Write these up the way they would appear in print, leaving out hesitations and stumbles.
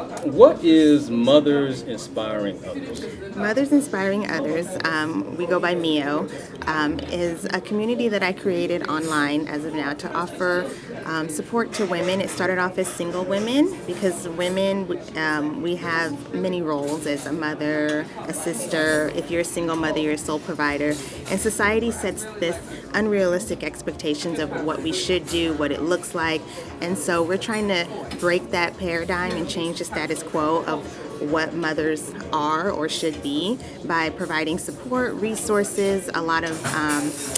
What is Mothers Inspiring Others? Mothers Inspiring Others, we go by MIO, is a community that I created online as of now to offer support to women. It started off as single women because women, we have many roles as a mother, a sister. If you're a single mother, you're a sole provider. And society sets this unrealistic expectations of what we should do, what it looks like. And so we're trying to break that paradigm and change the status quo of what mothers are or should be by providing support, resources, a lot of,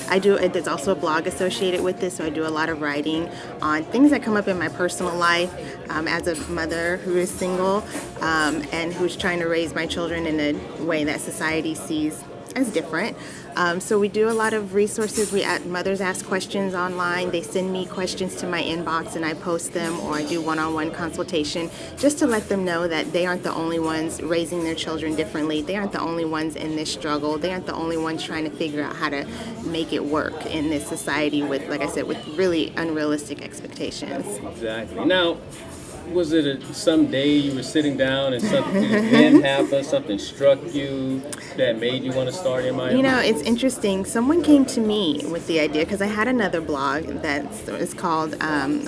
there's also a blog associated with this, so I do a lot of writing on things that come up in my personal life as a mother who is single and who's trying to raise my children in a way that society sees as different. So we do a lot of resources. Mothers ask questions online. They send me questions to my inbox and I post them, or I do one-on-one consultation just to let them know that they aren't the only ones raising their children differently. They aren't the only ones in this struggle. They aren't the only ones trying to figure out how to make it work in this society with, like I said, with really unrealistic expectations. Exactly. Now, was it some day you were sitting down and something then happened, something struck you that made you want to start in my You know, it's interesting. Someone came to me with the idea because I had another blog that is called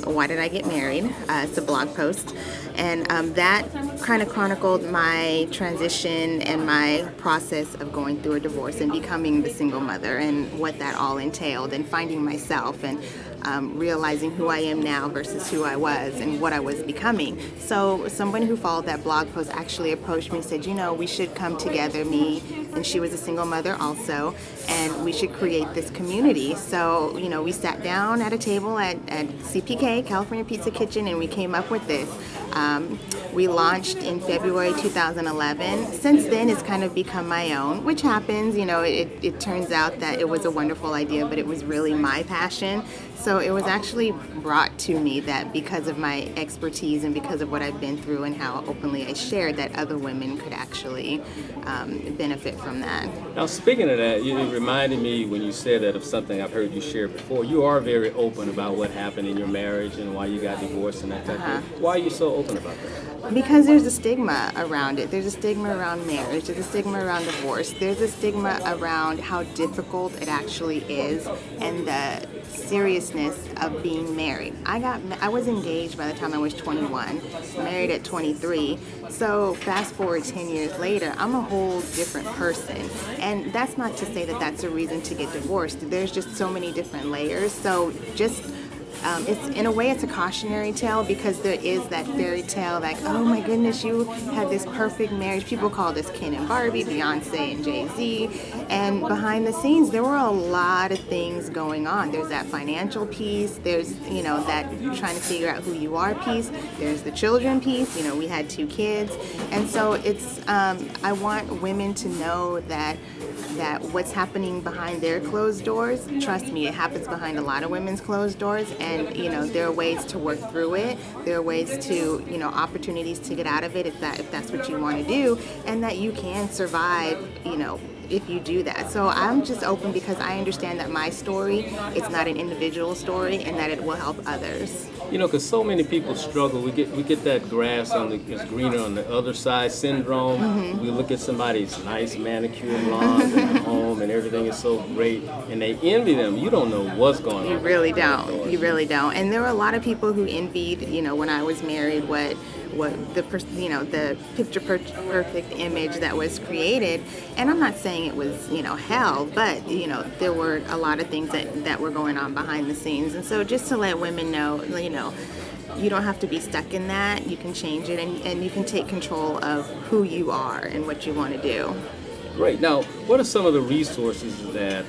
Why Did I Get Married? It's a blog post. And that kind of chronicled my transition and my process of going through a divorce and becoming the single mother and what that all entailed and finding myself and realizing who I am now versus who I was and what I was becoming. So someone who followed that blog post actually approached me and said, you know, we should come together, me, and she was a single mother also, and we should create this community. So, you know, we sat down at a table at CPK, California Pizza Kitchen, and we came up with this. We launched in February 2011. Since then, it's kind of become my own, which happens. You know, it turns out that it was a wonderful idea, but it was really my passion. So it was actually brought to me that because of my expertise and because of what I've been through and how openly I shared, that other women could actually benefit from that. Now, speaking of that, it reminded me when you said that of something I've heard you share before. You are very open about what happened in your marriage and why you got divorced and that type of thing. Why are you so open about that? Because there's a stigma around it. There's a stigma around marriage. There's a stigma around divorce. There's a stigma around how difficult it actually is and the seriousness of being married. I was engaged by the time I was 21, married at 23. So fast forward 10 years later, I'm a whole different person. And that's not to say that that's a reason to get divorced. There's just so many different layers. So just it's in a way it's a cautionary tale because there is that fairy tale like, oh my goodness, you had this perfect marriage. People call this Ken and Barbie, Beyonce and Jay-Z. And behind the scenes, there were a lot of things going on. There's that financial piece. There's, you know, that trying to figure out who you are piece. There's the children piece. You know, we had 2 kids. And so it's, I want women to know that what's happening behind their closed doors, trust me, it happens behind a lot of women's closed doors, and you know there are ways to work through it. There are ways to, you know, opportunities to get out of it if that's what you want to do, and that you can survive, you know, if you do that. So I'm just open because I understand that my story is not an individual story and that it will help others. You know, because so many people struggle. We get that grass is greener on the other side syndrome. Mm-hmm. We look at somebody's nice manicured lawns in their home and everything is so great, and they envy them. You don't know what's going on. You really don't. You really don't. And there were a lot of people who envied, you know, when I was married, what the picture perfect image that was created. And I'm not saying it was, you know, hell, but you know there were a lot of things that were going on behind the scenes. And so just to let women know, you know, you don't have to be stuck in that. You can change it, and you can take control of who you are and what you want to do. Great. Now, what are some of the resources that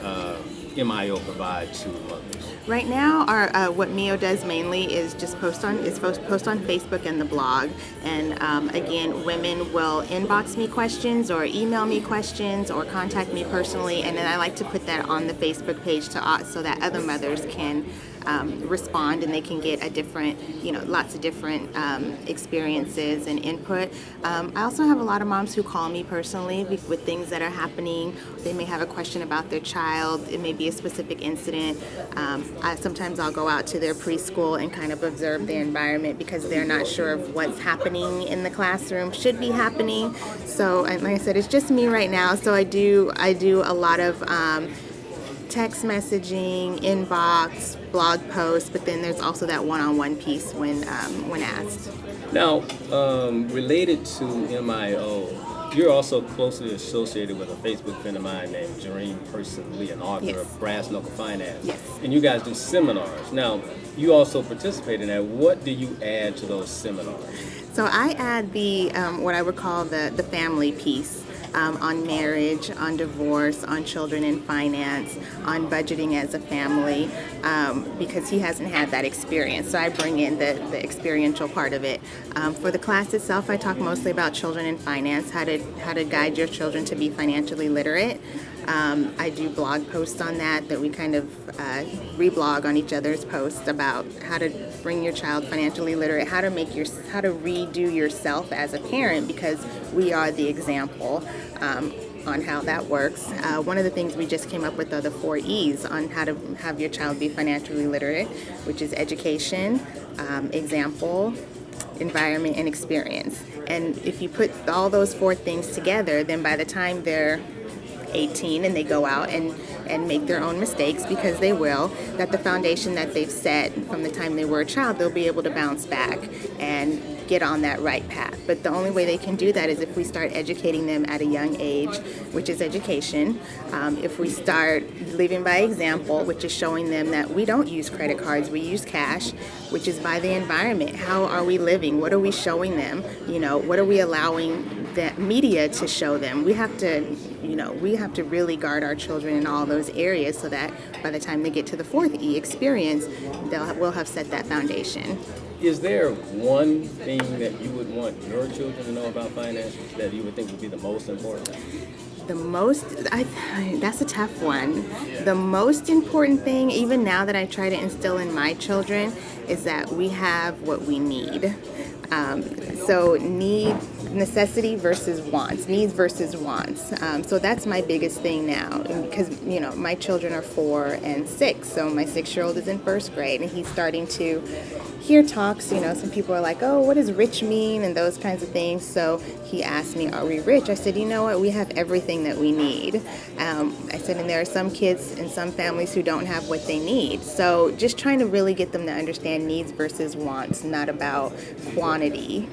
MIO provides to mothers? Right now, what MIO does mainly is just post on Facebook and the blog. And again, women will inbox me questions or email me questions or contact me personally, and then I like to put that on the Facebook page so that other mothers can respond, and they can get a different, lots of different experiences and input. I also have a lot of moms who call me personally with things that are happening. They may have a question about their child. It may be a specific incident. Sometimes I'll go out to their preschool and kind of observe the environment because they're not sure of what's happening in the classroom should be happening. So, and like I said, it's just me right now. So I do a lot of text messaging, inbox, blog posts, but then there's also that one-on-one piece when asked. Now, related to MIO, you're also closely associated with a Facebook friend of mine named Jareen Person Lee, an author Yes. of Brass Knuckle Finance. Yes. And you guys do seminars. Now, you also participate in that. What do you add to those seminars? So I add the what I would call the family piece. On marriage, on divorce, on children and finance, on budgeting as a family, because he hasn't had that experience. So I bring in the experiential part of it. For the class itself, I talk mostly about children and finance, how to guide your children to be financially literate. I do blog posts on that we kind of reblog on each other's posts about how to bring your child financially literate, how to redo yourself as a parent, because we are the example on how that works. One of the things we just came up with are the 4 E's on how to have your child be financially literate, which is education, example, environment, and experience. And if you put all those 4 things together, then by the time they're 18 and they go out and make their own mistakes, because they will, that the foundation that they've set from the time they were a child, they'll be able to bounce back and get on that right path. But the only way they can do that is if we start educating them at a young age, which is education. If we start living by example, which is showing them that we don't use credit cards, we use cash, which is by the environment. How are we living? What are we showing them? What are we allowing the media to show them? We have to really guard our children in all those areas so that by the time they get to the 4th E experience, we'll have set that foundation. Is there one thing that you would want your children to know about finance that you would think would be the most important? That's a tough one. The most important thing, even now that I try to instill in my children, is that we have what we need. So necessity versus wants, needs versus wants. So that's my biggest thing now, because my children are 4 and 6. So my 6-year-old is in 1st grade, and he's starting to hear talks. Some people are like, "Oh, what does rich mean?" and those kinds of things. So he asked me, "Are we rich?" I said, "You know what? We have everything that we need." I said, and there are some kids in some families who don't have what they need. So just trying to really get them to understand needs versus wants, not about quantity.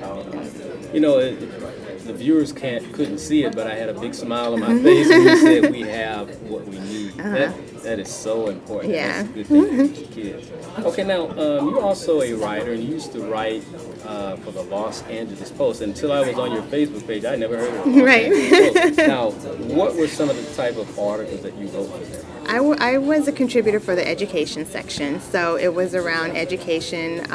The viewers couldn't see it, but I had a big smile on my face when you said we have what we need. That is so important. Yeah. That's a good thing to teach kids. Okay, now you're also a writer, and you used to write for the Los Angeles Post. Until I was on your Facebook page, I never heard of it. Right. Now, what were some of the type of articles that you wrote for them? I was a contributor for the education section, so it was around education,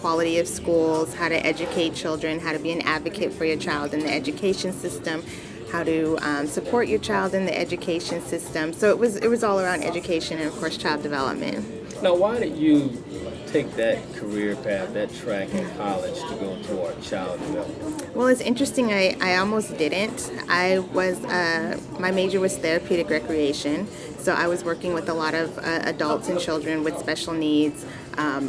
quality of schools, how to educate children, how to be an advocate for your child in the education system, how to support your child in the education system. So it was all around education and, of course, child development. Now, why did you take that career path, that track in college to go toward child development? Well, it's interesting. I almost didn't. My major was therapeutic recreation, so I was working with a lot of adults and children with special needs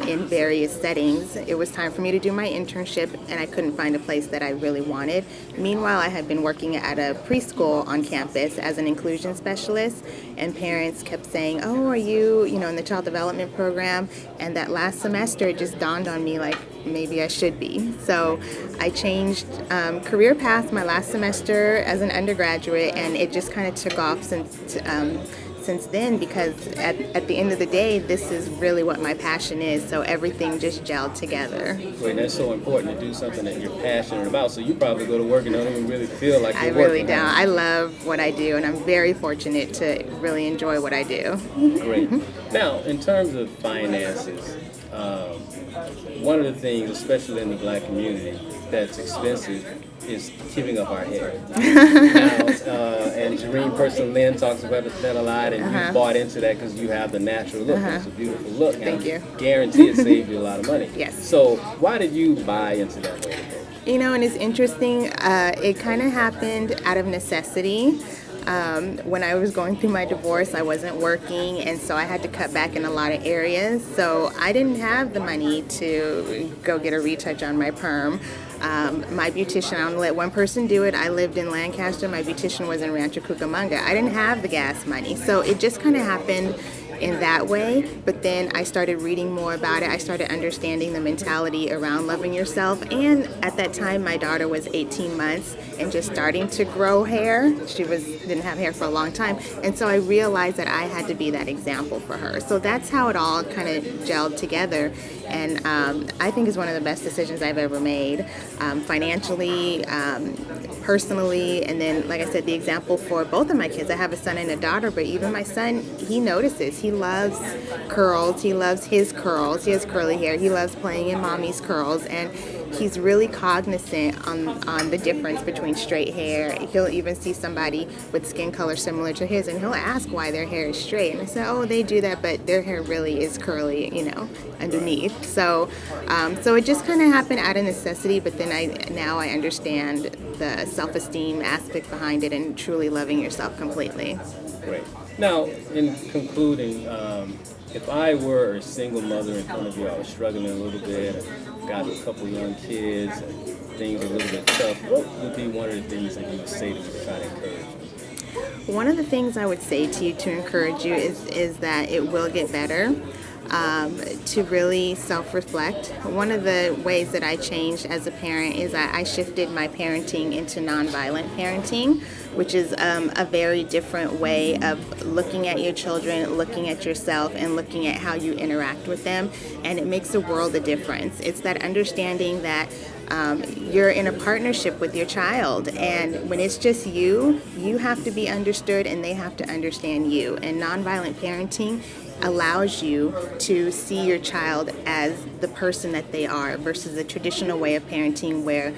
in various settings. It was time for me to do my internship, and I couldn't find a place that I really wanted. Meanwhile, I had been working at a preschool on campus as an inclusion specialist, and parents kept saying, "Oh, are you, in the child development program?" And that last semester, it just dawned on me like maybe I should be. So I changed career path my last semester as an undergraduate, and it just kind of took off since then, because at the end of the day, this is really what my passion is, so everything just gelled together. Wait, that's so important to do something that you're passionate about, so you probably go to work and don't even really feel like you're working. I really don't. I love what I do, and I'm very fortunate to really enjoy what I do. Great. Now, in terms of finances, one of the things, especially in the Black community, that's expensive is keeping up our hair. Now, and green person, Lynn, talks about that a lot, and you bought into that because you have the natural look. It's a beautiful look. Thank you. Guarantee it saved you a lot of money. Yes. So why did you buy into that way? You know, and it's interesting. It kind of happened out of necessity. When I was going through my divorce, I wasn't working, and so I had to cut back in a lot of areas. So I didn't have the money to go get a retouch on my perm. My beautician, I only let one person do it. I lived in Lancaster. My beautician was in Rancho Cucamonga. I didn't have the gas money. So it just kind of happened in that way, but then I started reading more about it. I started understanding the mentality around loving yourself, and at that time my daughter was 18 months and just starting to grow hair. She didn't have hair for a long time, and so I realized that I had to be that example for her. So that's how it all kind of gelled together, and I think it's one of the best decisions I've ever made, financially, personally, and then, like I said, the example for both of my kids. I have a son and a daughter, but even my son, he notices. He loves curls. He loves his curls. He has curly hair. He loves playing in mommy's curls, and he's really cognizant on the difference between straight hair. He'll even see somebody with skin color similar to his, and he'll ask why their hair is straight. And I say, oh, they do that, but their hair really is curly, underneath. So it just kind of happened out of necessity, but then now I understand the self-esteem aspect behind it and truly loving yourself completely. Great. Now, in concluding, if I were a single mother in front of you, I was struggling a little bit, I've got a couple young kids, and things are a little bit tough, what would be one of the things that you would say to me to try to encourage me? One of the things I would say to you to encourage you is that it will get better. To really self-reflect. One of the ways that I changed as a parent is I shifted my parenting into nonviolent parenting, which is a very different way of looking at your children, looking at yourself, and looking at how you interact with them, and it makes a world of difference. It's that understanding that you're in a partnership with your child, and when it's just you have to be understood and they have to understand you. And nonviolent parenting allows you to see your child as the person that they are versus the traditional way of parenting where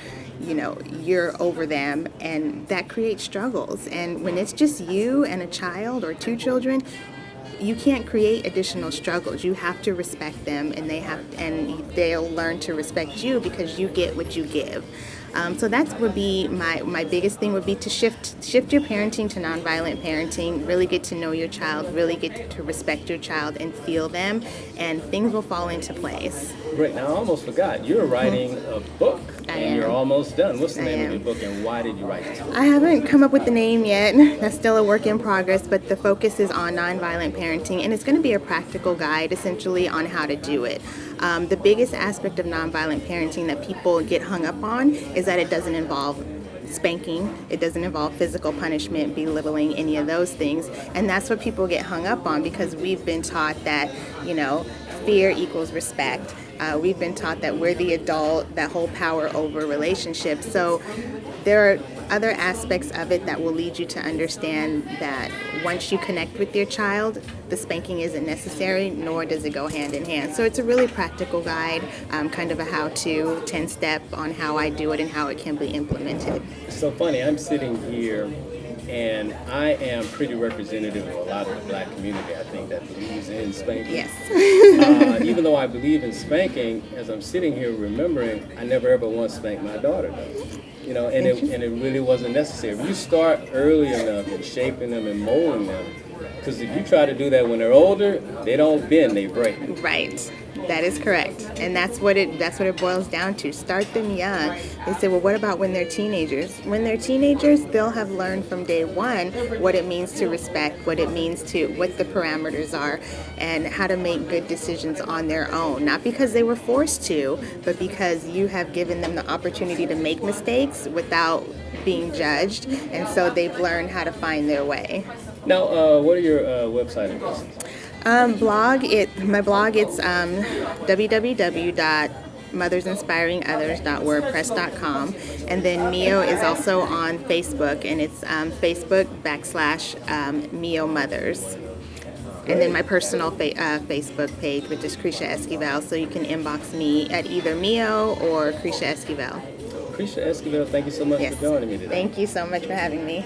you're over them, and that creates struggles. And when it's just you and a child or two children, you can't create additional struggles. You have to respect them, and they'll learn to respect you because you get what you give. So that would be my biggest thing would be to shift your parenting to nonviolent parenting, really get to know your child, really get to respect your child and feel them, and things will fall into place. Great. Now, I almost forgot. You're writing a book, and you're almost done. What's the name of your book, and why did you write this book? I haven't come up with the name yet. That's still a work in progress, but the focus is on nonviolent parenting, and it's going to be a practical guide, essentially, on how to do it. The biggest aspect of nonviolent parenting that people get hung up on is that it doesn't involve spanking, it doesn't involve physical punishment, belittling, any of those things, and that's what people get hung up on because we've been taught that, fear equals respect. We've been taught that we're the adult that hold power over relationships. So there are other aspects of it that will lead you to understand that once you connect with your child, the spanking isn't necessary, nor does it go hand in hand. So it's a really practical guide, kind of a how-to, 10-step on how I do it and how it can be implemented. It's so funny, I'm sitting here and I am pretty representative of a lot of the black community, I think, that believes in spanking. Yes. Even though I believe in spanking, as I'm sitting here remembering, I never ever once spanked my daughter, though. And it really wasn't necessary. If you start early enough in shaping them and molding them, because if you try to do that when they're older, they don't bend, they break. Right. That is correct. And that's what it boils down to. Start them young. They say, well, what about when they're teenagers? When they're teenagers, they'll have learned from day one what it means to respect, what the parameters are, and how to make good decisions on their own. Not because they were forced to, but because you have given them the opportunity to make mistakes without being judged. And so they've learned how to find their way. Now, what are your website addresses? My blog, it's www.mothersinspiringothers.wordpress.com, and then Mio is also on Facebook, and it's Facebook.com/Mio Mothers. And then my personal Facebook page, which is Krischa Esquivel, so you can inbox me at either Mio or Krischa Esquivel. Krischa Esquivel, thank you so much for joining me today. Thank you so much for having me.